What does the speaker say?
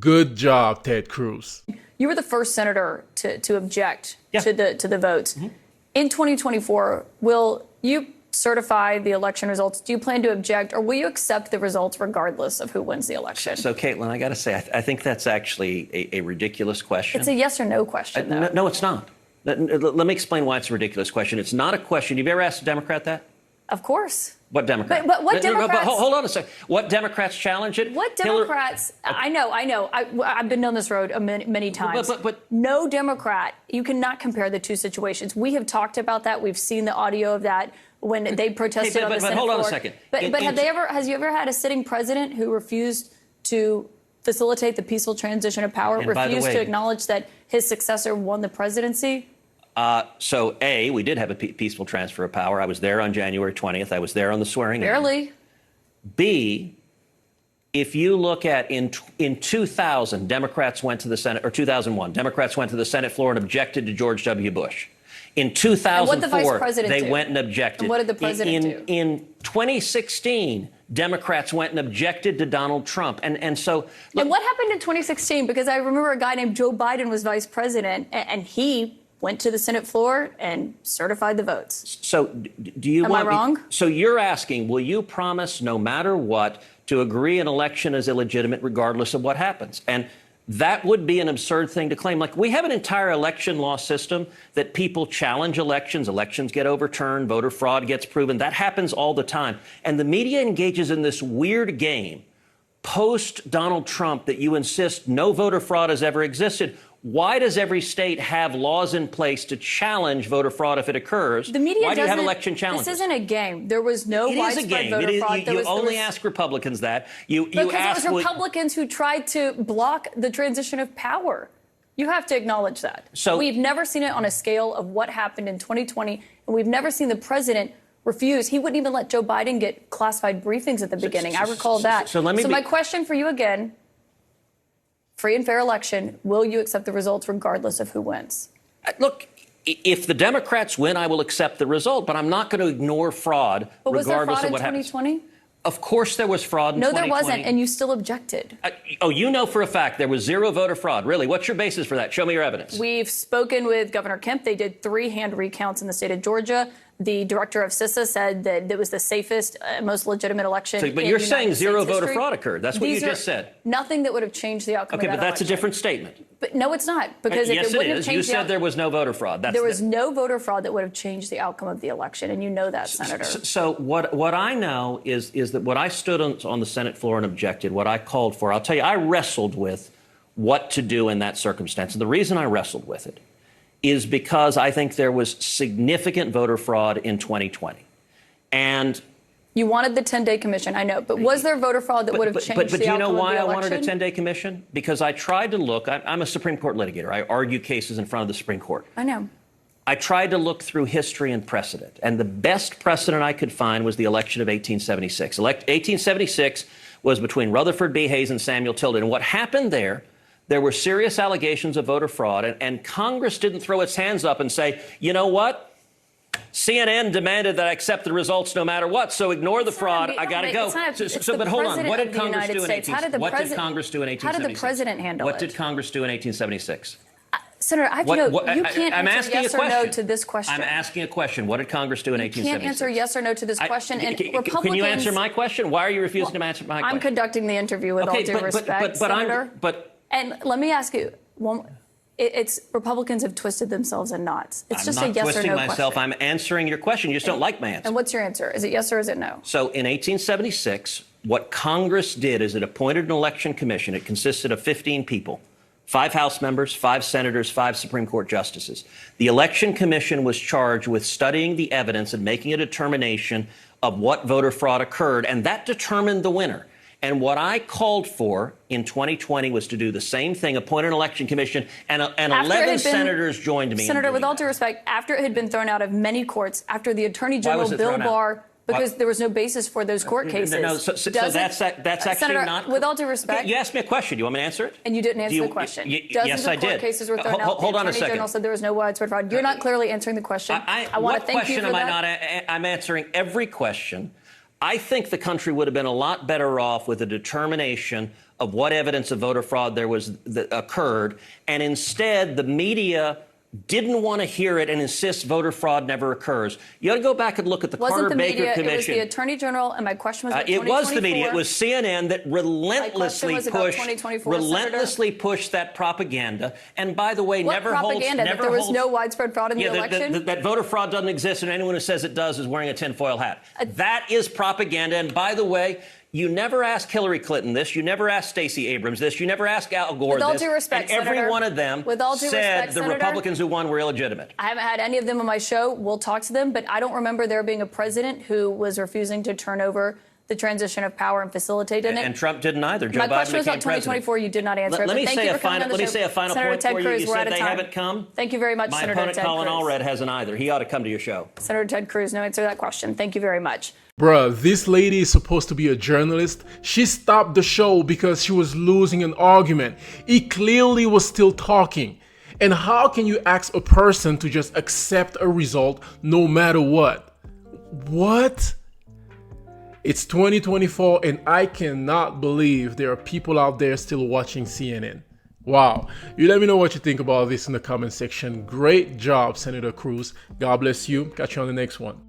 Good job, Ted Cruz. You were the first senator to object Yeah. to the votes. In 2024, will you certify the election results? Do you plan to object, or will you accept the results regardless of who wins the election? So, Kaitlan, I got to say, I think that's actually a ridiculous question. It's a yes or no question, though. No, it's not. Let me explain why it's a ridiculous question. It's not a question. Have you ever asked a Democrat that? Of course. What Democrat? But what Democrats? Hold on a second. What Democrats challenge it? What Democrats? I know. I've been down this road many times. But no Democrat. You cannot compare the two situations. We have talked about that. We've seen the audio of that when they protested on the Senate floor. But hold on a second. But has you ever had a sitting president who refused to facilitate the peaceful transition of power, refused to acknowledge that his successor won the presidency? So, A, we did have a peaceful transfer of power. I was there on January 20th. I was there on the swearing in. Barely. B, if you look at in 2000, Democrats went to the Senate, or 2001, Democrats went to the Senate floor and objected to George W. Bush. In 2004, they went and objected. And what did the president do? In 2016, Democrats went and objected to Donald Trump. And so... Look, and what happened in 2016? Because I remember a guy named Joe Biden was vice president, and he went to the Senate floor and certified the votes. So do you Am I wrong? So you're asking, will you promise no matter what to agree an election is illegitimate regardless of what happens? And that would be an absurd thing to claim. Like, we have an entire election law system that people challenge elections. Elections get overturned. Voter fraud gets proven. That happens all the time. And the media engages in this weird game post Donald Trump that you insist no voter fraud has ever existed. Why does every state have laws in place to challenge voter fraud if it occurs? The media Why do you have election challenges? This isn't a game. There was no widespread voter fraud. You only ask Republicans that. Because it was Republicans who tried to block the transition of power. You have to acknowledge that. So we've never seen it on a scale of what happened in 2020, and we've never seen the president refuse. He wouldn't even let Joe Biden get classified briefings at the beginning. I recall that. So my question for you again, free and fair election, will you accept the results regardless of who wins? Look, if the Democrats win, I will accept the result, but I'm not going to ignore fraud regardless of what happens. Was there fraud in 2020? Of course there was fraud in 2020. No, there wasn't, and you still objected. You know for a fact there was zero voter fraud. Really? What's your basis for that? Show me your evidence. We've spoken with Governor Kemp. They did 3 hand recounts in the state of Georgia. The director of CISA said that it was the safest, most legitimate election. But you're saying zero voter fraud occurred. That's what you just said. Nothing that would have changed the outcome of that Okay, but that's election. a different statement. But no, it's not. Because if yes, it wouldn't have changed you said there was no voter fraud. There was no voter fraud that would have changed the outcome of the election, and you know that, Senator. So what I know is that what I stood on the Senate floor and objected, what I called for, I'll tell you, I wrestled with what to do in that circumstance. And the reason I wrestled with it is because I think there was significant voter fraud in 2020. And you wanted the 10-day commission, I know. But was there voter fraud that would have changed the outcome of the election? But do you know why I wanted a 10-day commission? Because I tried to look. I'm a Supreme Court litigator. I argue cases in front of the Supreme Court. I know. I tried to look through history and precedent. And the best precedent I could find was the election of 1876. 1876 was between Rutherford B. Hayes and Samuel Tilden. And what happened there were serious allegations of voter fraud, and Congress didn't throw its hands up and say, you know what? CNN demanded that I accept the results no matter what, so ignore the fraud. I got to go. But hold on. What did Congress do in 1876? How did the president handle it? What did Congress do in 1876? Senator, you can't answer yes or no to this question. I'm asking a question. What did Congress do in 1876? You can't answer yes or no to this question. And Republicans, can you answer my question? Why are you refusing to answer my question? I'm conducting the interview with all due respect, Senator. And let me ask you, it's Republicans have twisted themselves in knots. It's just a yes or no question. I'm not twisting myself. I'm answering your question. You just don't like my answer. And what's your answer? Is it yes or is it no? So in 1876, what Congress did is it appointed an election commission. It consisted of 15 people, 5 House members, 5 senators, 5 Supreme Court justices. The election commission was charged with studying the evidence and making a determination of what voter fraud occurred, and that determined the winner. And what I called for in 2020 was to do the same thing, appoint an election commission, and 11 senators joined me. Senator, with all due respect, after it had been thrown out of many courts, after the Attorney General Bill Barr, because there was no basis for those court cases. No, so that's actually Senator, not. With all due respect, you asked me a question. Do you want me to answer it? And you didn't answer the question. Yes, I did. Court cases were thrown out. Hold on a second. The Attorney General said there was no widespread fraud. You're not clearly answering the question. I want to thank you for that. What question am I not? I'm answering every question. I think the country would have been a lot better off with a determination of what evidence of voter fraud there was that occurred, and instead the media didn't want to hear it and insists voter fraud never occurs. You ought to go back and look at the Carter-Baker Commission. It was the Attorney General, and my question was about 2024. It was the media. It was CNN that relentlessly pushed that propaganda. And by the way, never propaganda? That there was no widespread fraud in the election? That voter fraud doesn't exist, and anyone who says it does is wearing a tinfoil hat. That is propaganda. And by the way, you never asked Hillary Clinton this. You never asked Stacey Abrams this. You never asked Al Gore this. With all due respect, and every Senator, one of them said the Republicans who won were illegitimate. I haven't had any of them on my show. We'll talk to them. But I don't remember there being a president who was refusing to turn over the transition of power and facilitate it. And Trump didn't either. Joe My Biden question was became about 2024. president. You did not answer it. Let me say a final point Ted for Cruz, you. You we're said out of they time. haven't come. Thank you very much, My Senator opponent, Ted Colin Cruz. Allred, hasn't either. He ought to come to your show. Senator Ted Cruz, no answer to that question. Thank you very much. Bruh, this lady is supposed to be a journalist. She stopped the show because she was losing an argument. He clearly was still talking. And how can you ask a person to just accept a result no matter what? What? It's 2024 and I cannot believe there are people out there still watching CNN. Wow. You let me know what you think about this in the comment section. Great job, Senator Cruz. God bless you. Catch you on the next one.